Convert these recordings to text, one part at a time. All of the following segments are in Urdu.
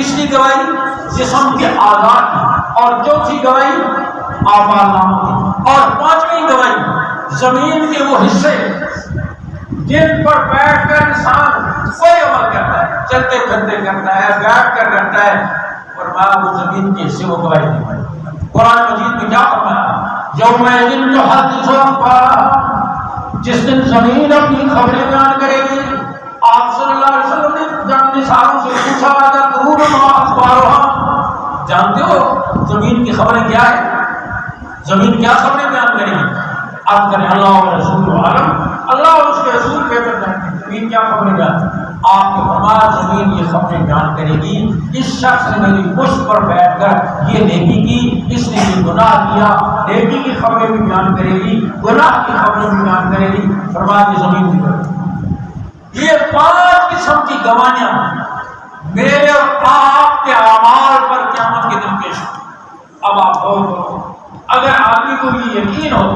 تیسری گواہی جسم کے اعضاء کی، اور چوتھی گواہی اعمال ناموں کی، اور پانچویں گواہی زمین کے وہ حصے جن پر بیٹھ کر انسان کوئی عمل کرتا ہے، چلتے پھرتے کرتا ہے، بیٹھ کر کرتا ہے، فرمایا وہ زمین کے حصے وہ گواہی نہیں پڑے۔ قرآن مجید میں کیا فرمایا؟ یومئذ تحدث اخبارها، جس دن زمین اپنی خبریں بیان کرے گی۔ آپ صلی اللہ علیہ وسلم نے جب نثاروں سے پوچھا تدرون ما اخبارها، جانتے ہو زمین کی خبریں کیا ہے؟ زمین کیا خبریں بیان کرے گی؟ آپ کریں اللہ و رسول عالم، اللہ اور اس کے رسول بہتر جانتے ہیں زمین کیا خبریں بیان۔ آپ نے فرمایا زمین یہ خبریں بیان کرے گی، اس شخص نے میری پشت پر بیٹھ کر یہ نیکی کی، اس نے یہ گناہ کیا، نیکی کی خبریں بھی بیان کرے گی، گناہ کی خبریں بھی بیان کرے گی۔ فرمایا کہ زمین کی خبریں، یہ 5 قسم کی گواہیاں میرے اور آپ کے اعمال پر قیامت کے دن پیش ہوں۔ اب آپ غور کرو، اگر آدمی کو یہ یقین ہو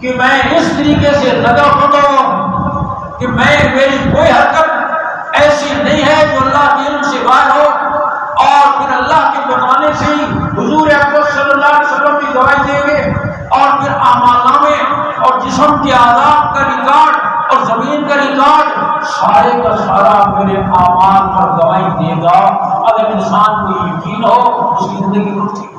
کہ میں اس طریقے سے لگا ہوتا ہوں کہ میری کوئی حرکت ایسی نہیں ہے جو اللہ کے علم سے باہر ہو، اور پھر اللہ کے بتانے سے ہی حضور اکرم صلی اللہ علیہ وسلم کی گواہی دیں گے، اور پھر اعمال نامے اور جسم کے اعضاء کا ریکارڈ اور زمین کا ریکارڈ سارے کا سارا میرے اعمال پر گواہی دے گا۔ اگر انسان کو یقین ہو اس کی زندگی کو ٹھیک